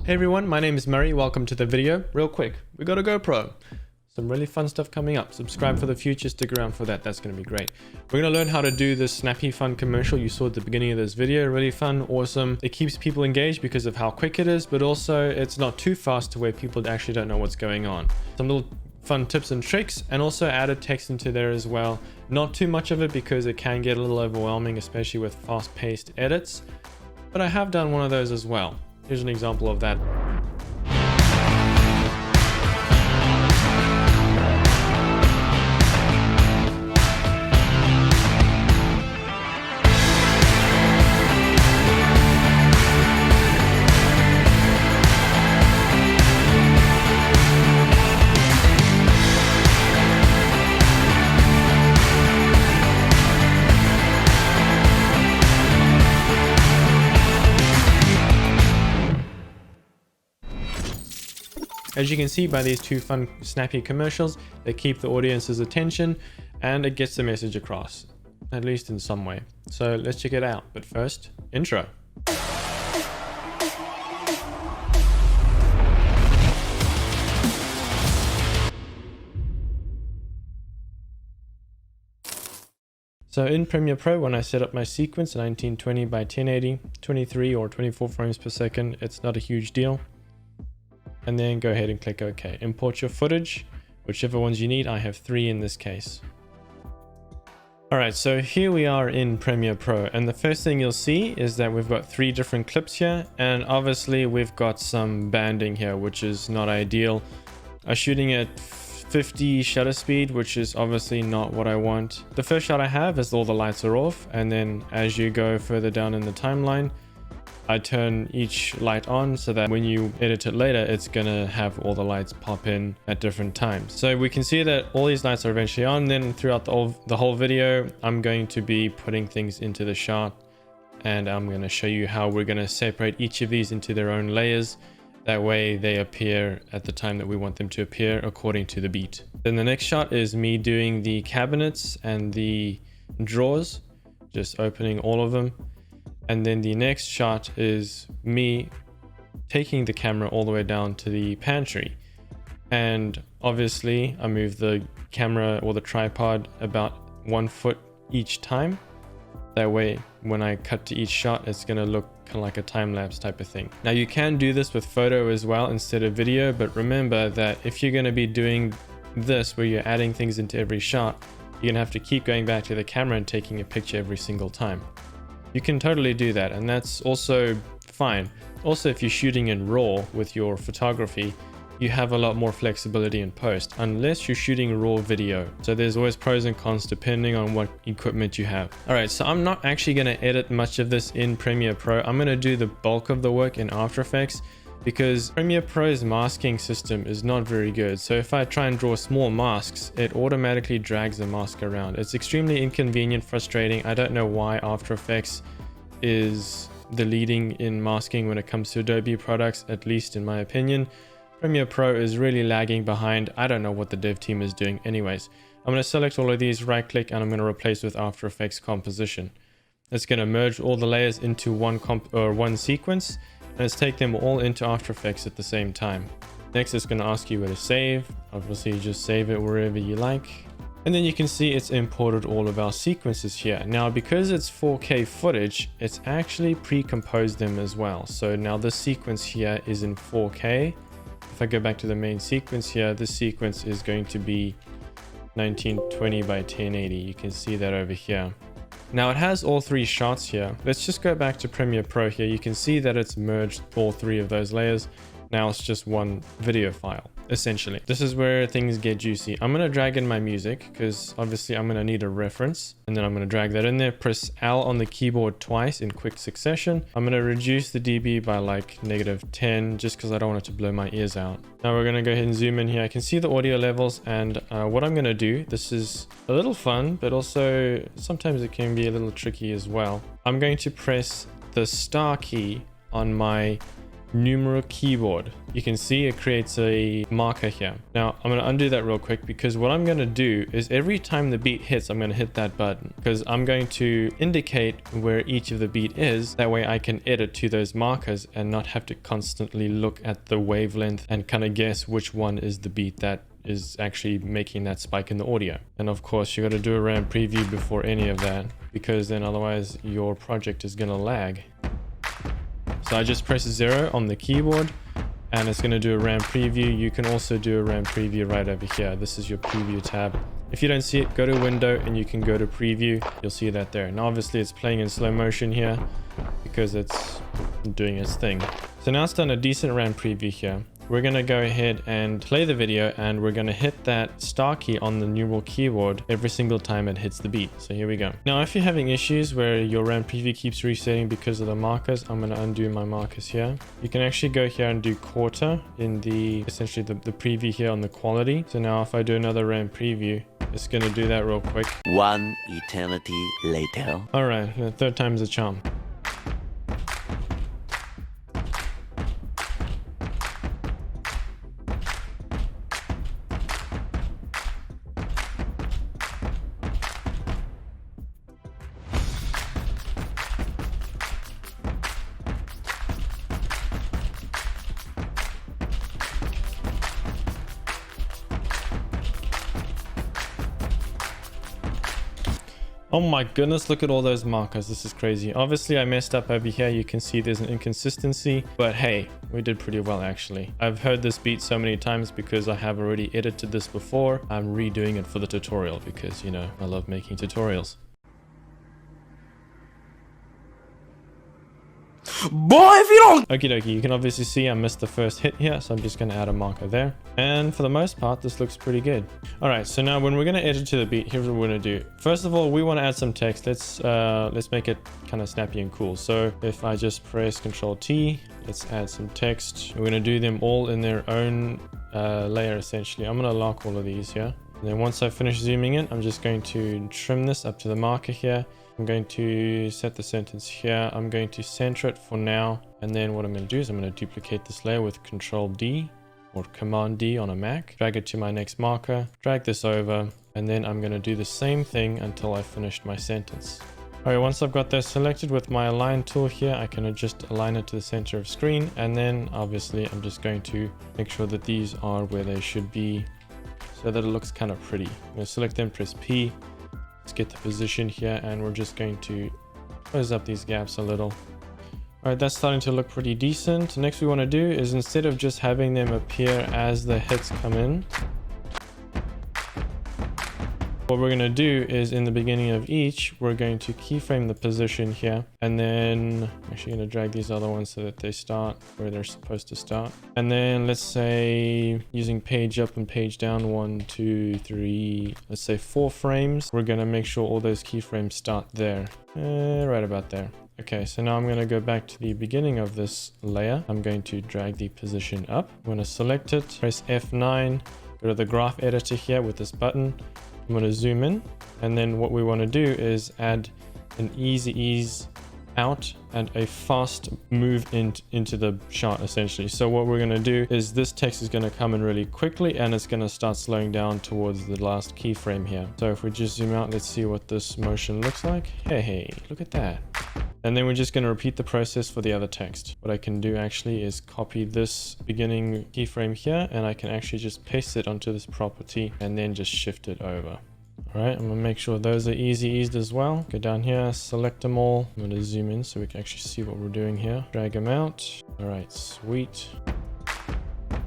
Hey everyone, my name is Murray. Welcome to the video. Real quick, we got a GoPro. Some really fun stuff coming up. Subscribe for the future, stick around for that. That's going to be great. We're going to learn how to do this snappy fun commercial you saw at the beginning of this video. Really fun, awesome. It keeps people engaged because of how quick it is, but also it's not too fast to where people actually don't know what's going on. Some little fun tips and tricks, and also added text into there as well. Not too much of it because it can get a little overwhelming, especially with fast-paced edits, but I have done one of those as well. Here's an example of that. As you can see by these two fun snappy commercials, they keep the audience's attention and it gets the message across, at least in some way. So let's check it out. But first, intro. So in Premiere Pro, when I set up my sequence 1920 by 1080, 23 or 24 frames per second, it's not a huge deal. And then go ahead and click OK. Import your footage, whichever ones you need. I have 3 in this case. Alright, so here we are in Premiere Pro, and the first thing you'll see is that we've got 3 different clips here, and obviously we've got some banding here, which is not ideal. I'm shooting at 50 shutter speed, which is obviously not what I want. The first shot I have is all the lights are off, and then as you go further down in the timeline, I turn each light on so that when you edit it later, it's gonna have all the lights pop in at different times. So we can see that all these lights are eventually on. Then throughout the whole video, I'm going to be putting things into the shot, and I'm gonna show you how we're gonna separate each of these into their own layers. That way they appear at the time that we want them to appear according to the beat. Then the next shot is me doing the cabinets and the drawers, just opening all of them. And then the next shot is me taking the camera all the way down to the pantry. And obviously I move the camera or the tripod about 1 foot each time. That way, when I cut to each shot, it's gonna look kind of like a time-lapse type of thing. Now you can do this with photo as well instead of video, but remember that if you're gonna be doing this where you're adding things into every shot, you're gonna have to keep going back to the camera and taking a picture every single time. You can totally do that, and that's also fine. Also, if you're shooting in RAW with your photography, you have a lot more flexibility in post, unless you're shooting RAW video. So there's always pros and cons depending on what equipment you have. All right, so I'm not actually gonna edit much of this in Premiere Pro. I'm gonna do the bulk of the work in After Effects, because Premiere Pro's masking system is not very good. So if I try and draw small masks, it automatically drags the mask around. It's extremely inconvenient, frustrating. I don't know why After Effects is the leading in masking when it comes to Adobe products, at least in my opinion. Premiere Pro is really lagging behind. I don't know what the dev team is doing. Anyways, I'm going to select all of these, right click, and I'm going to replace with After Effects composition. It's going to merge all the layers into one sequence. Let's take them all into After Effects at the same time. Next, it's going to ask you where to save. Obviously, just save it wherever you like. And then you can see it's imported all of our sequences here. Now, because it's 4K footage, it's actually pre-composed them as well. So now this sequence here is in 4K. If I go back to the main sequence here, this sequence is going to be 1920 by 1080. You can see that over here. Now it has all 3 shots here. Let's just go back to Premiere Pro here. You can see that it's merged all 3 of those layers. Now it's just one video file, essentially. This is where things get juicy. I'm going to drag in my music because obviously I'm going to need a reference, and then I'm going to drag that in there. Press L on the keyboard twice in quick succession. I'm going to reduce the dB by like -10 just because I don't want it to blow my ears out. Now we're going to go ahead and zoom in here. I can see the audio levels, and what I'm going to do, this is a little fun, but also sometimes it can be a little tricky as well. I'm going to press the star key on my numeral keyboard, you can see it creates a marker here. Now I'm going to undo that real quick, because what I'm going to do is every time the beat hits, I'm going to hit that button, because I'm going to indicate where each of the beat is. That way I can edit to those markers and not have to constantly look at the wavelength and kind of guess which one is the beat that is actually making that spike in the audio. And of course you got to do a RAM preview before any of that, because then otherwise your project is going to lag. So I just press 0 on the keyboard and it's going to do a RAM preview. You can also do a RAM preview right over here. This is your preview tab. If you don't see it, go to window and you can go to preview. You'll see that there. And obviously it's playing in slow motion here because it's doing its thing. So now it's done a decent RAM preview here. We're going to go ahead and play the video, and we're going to hit that star key on the numeral keyboard every single time it hits the beat. So here we go. Now, if you're having issues where your RAM preview keeps resetting because of the markers, I'm going to undo my markers here. You can actually go here and do quarter in the, essentially the preview here on the quality. So now if I do another RAM preview, it's going to do that real quick. One eternity later. All right, the third time's a charm. Oh my goodness, look at all those markers. This is crazy. Obviously, I messed up over here. You can see there's an inconsistency, but hey, we did pretty well actually. I've heard this beat so many times because I have already edited this before. I'm redoing it for the tutorial because, you know, I love making tutorials. Boy, if you don't... Okie dokie, you can obviously see I missed the first hit here, so I'm just going to add a marker there. And for the most part, this looks pretty good. All right, so now when we're going to edit to the beat, here's what we're going to do. First of all, we want to add some text. Let's make it kind of snappy and cool. So if I just press Ctrl T, let's add some text. We're going to do them all in their own layer, essentially. I'm going to lock all of these here. And then once I finish zooming in, I'm just going to trim this up to the marker here. I'm going to set the sentence here. I'm going to center it for now. And then what I'm going to do is I'm going to duplicate this layer with Control D or Command D on a Mac. Drag it to my next marker, drag this over, and then I'm going to do the same thing until I finished my sentence. All right, once I've got that selected with my align tool here, I can just align it to the center of screen. And then obviously I'm just going to make sure that these are where they should be so that it looks kind of pretty. I'm going to select them, press P. Let's get the position here, and we're just going to close up these gaps a little. All right, that's starting to look pretty decent. Next we want to do is, instead of just having them appear as the hits come in, what we're going to do is in the beginning of each, we're going to keyframe the position here, and then I'm actually going to drag these other ones so that they start where they're supposed to start. And then let's say using page up and page down, 1, 2, 3, let's say 4 frames. We're going to make sure all those keyframes start there, right about there. Okay, so now I'm going to go back to the beginning of this layer. I'm going to drag the position up. I'm going to select it, press F9, go to the graph editor here with this button. I'm going to zoom in, and then what we want to do is add an easy ease out and a fast move into the shot, essentially. So what we're going to do is this text is going to come in really quickly, and it's going to start slowing down towards the last keyframe here. So if we just zoom out, let's see what this motion looks like. Hey, look at that. And then we're just going to repeat the process for the other text. What I can do actually is copy this beginning keyframe here, and I can actually just paste it onto this property and then just shift it over. All right, I'm going to make sure those are easy eased as well. Go down here, select them all. I'm going to zoom in so we can actually see what we're doing here. Drag them out. All right, sweet. You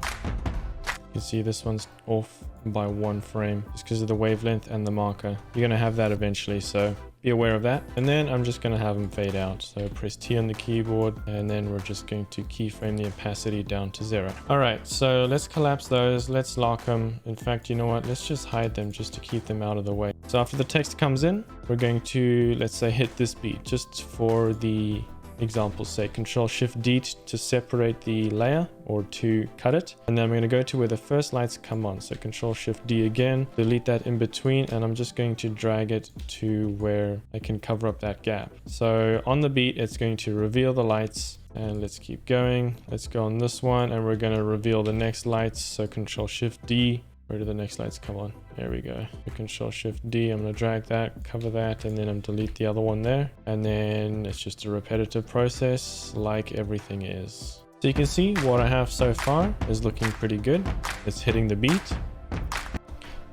can see this one's off by 1 frame just because of the wavelength and the marker. You're going to have that eventually, so be aware of that. And then I'm just going to have them fade out. So press T on the keyboard, and then we're just going to keyframe the opacity down to 0. All right, so let's collapse those. Let's lock them. In fact, you know what? Let's just hide them just to keep them out of the way. So after the text comes in, we're going to, let's say, hit this beat just for the example's sake. Control Shift D to separate the layer or to cut it. And then I'm going to go to where the first lights come on. So Control Shift D again, delete that in between, and I'm just going to drag it to where I can cover up that gap. So on the beat, it's going to reveal the lights, And let's keep going. Let's go on this one and we're going to reveal the next lights. So Control Shift D. Where do the next lights come on? There we go. So Control Shift D. I'm going to drag that, cover that, and then I'm delete the other one there. And then it's just a repetitive process like everything is. So you can see what I have so far is looking pretty good. It's hitting the beat.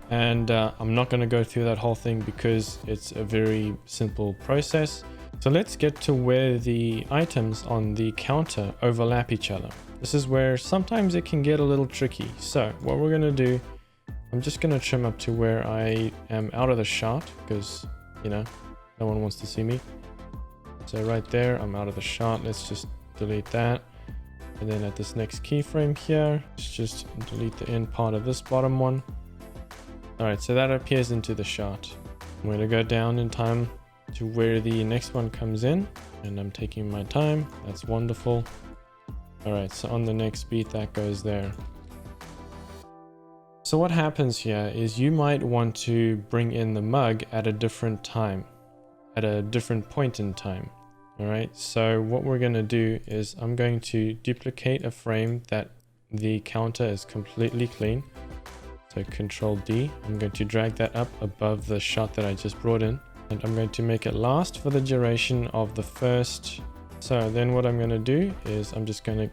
And I'm not going to go through that whole thing because it's a very simple process. So let's get to where the items on the counter overlap each other. This is where sometimes it can get a little tricky. So what we're going to do, I'm just going to trim up to where I am out of the shot because, you know, no one wants to see me. So right there, I'm out of the shot. Let's just delete that. And then at this next keyframe here, let's just delete the end part of this bottom one. All right, so that appears into the shot. I'm going to go down in time to where the next one comes in, and I'm taking my time. That's wonderful. All right, so on the next beat that goes there. So what happens here is you might want to bring in the mug at a different time, at a different point in time. All right, so what we're going to do is I'm going to duplicate a frame that the counter is completely clean. So Control D, I'm going to drag that up above the shot that I just brought in, and I'm going to make it last for the duration of the first. So then what I'm going to do is I'm just going to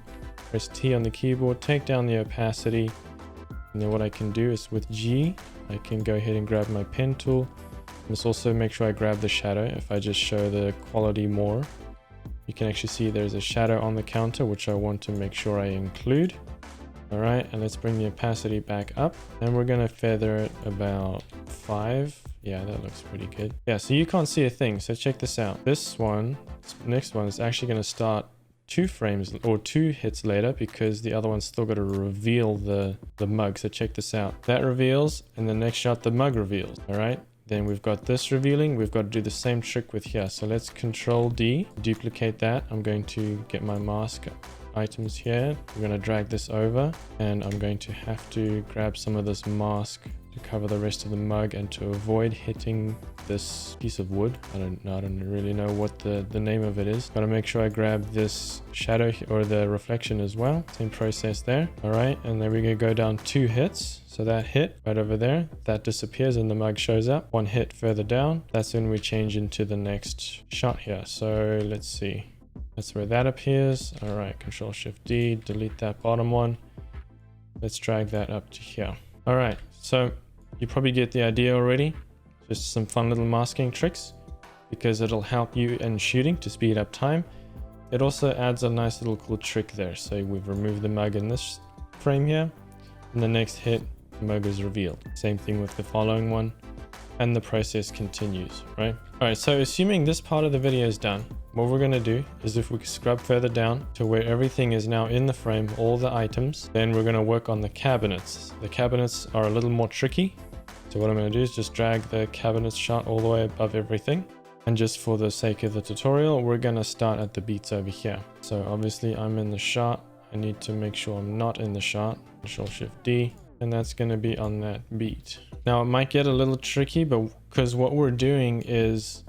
press T on the keyboard, take down the opacity, and then what I can do is with G, I can go ahead and grab my pen tool. Let's also make sure I grab the shadow. If I just show the quality more, you can actually see there's a shadow on the counter, which I want to make sure I include. All right, and let's bring the opacity back up and we're going to feather it about 5. Yeah, that looks pretty good. Yeah, so you can't see a thing. So check this out. This one, next one is actually going to start 2 frames or 2 hits later because the other one's still got to reveal the mug. So check this out. That reveals and the next shot, the mug reveals. All right. Then we've got this revealing. We've got to do the same trick with here. So let's Control D, duplicate that. I'm going to get my mask items here. We're going to drag this over and I'm going to have to grab some of this mask to cover the rest of the mug and to avoid hitting this piece of wood. I don't really know what the name of it is. Got to make sure I grab this shadow or the reflection as well. Same process there. All right, and then we're going to go down 2 hits. So that hit right over there, that disappears and the mug shows up. 1 hit further down, that's when we change into the next shot here. So let's see. That's where that appears. All right, Control Shift D, delete that bottom one. Let's drag that up to here. All right, so you probably get the idea already. Just some fun little masking tricks because it'll help you in shooting to speed up time. It also adds a nice little cool trick there. So we've removed the mug in this frame here. In the next hit, the mug is revealed. Same thing with the following one. And the process continues, right? All right, so assuming this part of the video is done, what we're gonna do is if we scrub further down to where everything is now in the frame, all the items, then we're gonna work on the cabinets. The cabinets are a little more tricky. So what I'm gonna do is just drag the cabinets shot all the way above everything. And just for the sake of the tutorial, we're gonna start at the beats over here. So obviously I'm in the shot. I need to make sure I'm not in the shot. Control Shift D, and that's gonna be on that beat. Now it might get a little tricky, but because what we're doing is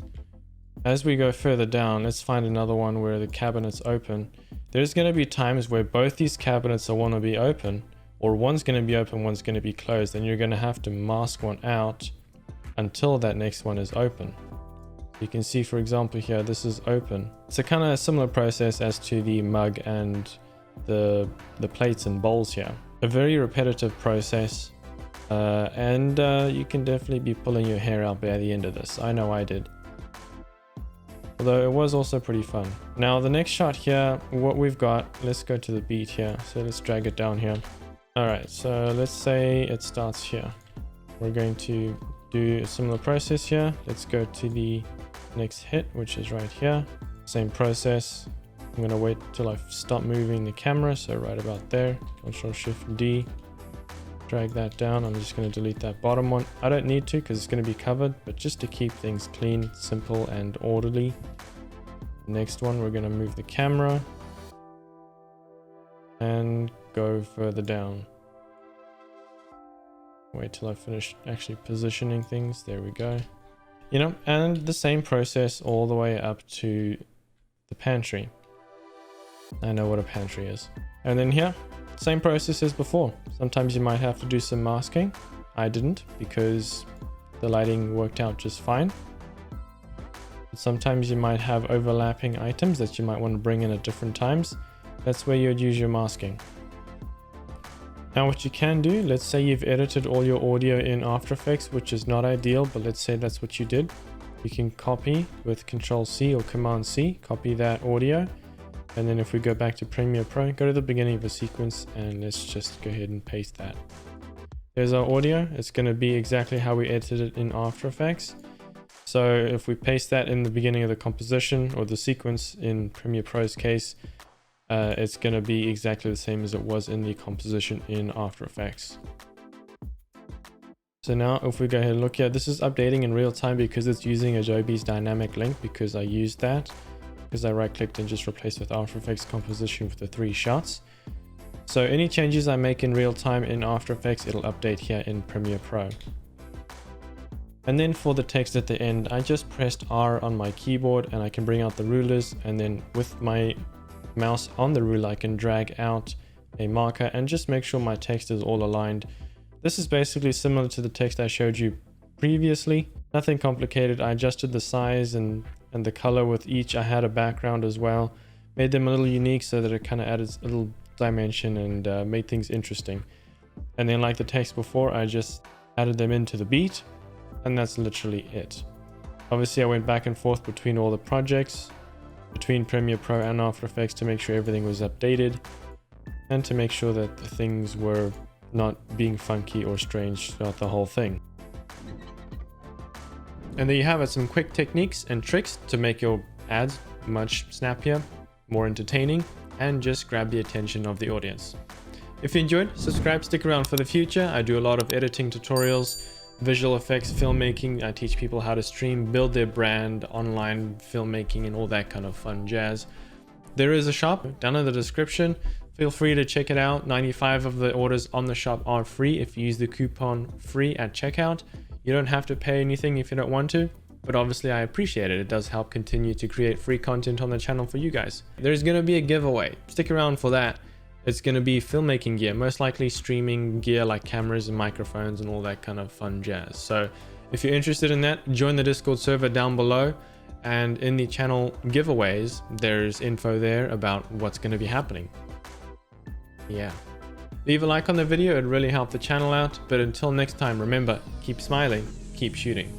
as we go further down, let's find another one where the cabinet's open. There's going to be times where both these cabinets want to be open, or one's going to be open, one's going to be closed, and you're going to have to mask one out until that next one is open. You can see, for example, here, this is open. It's a kind of similar process as to the mug and the plates and bowls here. A very repetitive process, and you can definitely be pulling your hair out by the end of this. I know I did. Although it was also pretty fun. Now the next shot here, what we've got, let's go to the beat here. So let's drag it down here. All right, so let's say it starts here. We're going to do a similar process here. Let's go to the next hit, which is right here. Same process. I'm gonna wait till I stop moving the camera. So right about there, Control Shift D. Drag that down. I'm just going to delete that bottom one. I don't need to because it's going to be covered, but just to keep things clean, simple, and orderly. Next one, we're going to move the camera and go further down. Wait till I finish actually positioning things. There we go. You know, and the same process all the way up to the pantry. I know what a pantry is. And then here, same process as before. Sometimes you might have to do some masking. I didn't because the lighting worked out just fine. But sometimes you might have overlapping items that you might want to bring in at different times. That's where you'd use your masking. Now what you can do, let's say you've edited all your audio in After Effects, which is not ideal, but let's say that's what you did. You can copy with Control-C or Command-C, copy that audio. And then if we go back to Premiere Pro, go to the beginning of a sequence and let's just go ahead and paste that. There's our audio. It's going to be exactly how we edited it in After Effects. So if we paste that in the beginning of the composition or the sequence in Premiere Pro's case, it's going to be exactly the same as it was in the composition in After Effects. So now if we go ahead and look here, this is updating in real time because it's using Adobe's dynamic link, because I used that, because I right clicked and just replaced with After Effects composition with the 3 shots. So any changes I make in real time in After Effects, it'll update here in Premiere Pro. And then for the text at the end, I just pressed R on my keyboard and I can bring out the rulers, and then with my mouse on the ruler I can drag out a marker and just make sure my text is all aligned. This is basically similar to the text I showed you previously. Nothing complicated. I adjusted the size and the color with each. I had a background as well. Made them a little unique so that it kind of added a little dimension and made things interesting. And then like the text before, I just added them into the beat, and that's literally it. Obviously I went back and forth between all the projects, between Premiere Pro and After Effects, to make sure everything was updated and to make sure that the things were not being funky or strange throughout the whole thing. And there you have it, some quick techniques and tricks to make your ads much snappier, more entertaining, and just grab the attention of the audience. If you enjoyed, subscribe, stick around for the future. I do a lot of editing tutorials, visual effects, filmmaking. I teach people how to stream, build their brand, online filmmaking, and all that kind of fun jazz. There is a shop down in the description. Feel free to check it out. 95 of the orders on the shop are free if you use the coupon FREE at checkout. You don't have to pay anything if you don't want to, but obviously I appreciate it. It does help continue to create free content on the channel for you guys. There's going to be a giveaway. Stick around for that. It's going to be filmmaking gear, most likely streaming gear like cameras and microphones and all that kind of fun jazz. So if you're interested in that, join the Discord server down below, and in the channel giveaways, there's info there about what's going to be happening. Yeah. Leave a like on the video, it really helped the channel out. But until next time, remember, keep smiling, keep shooting.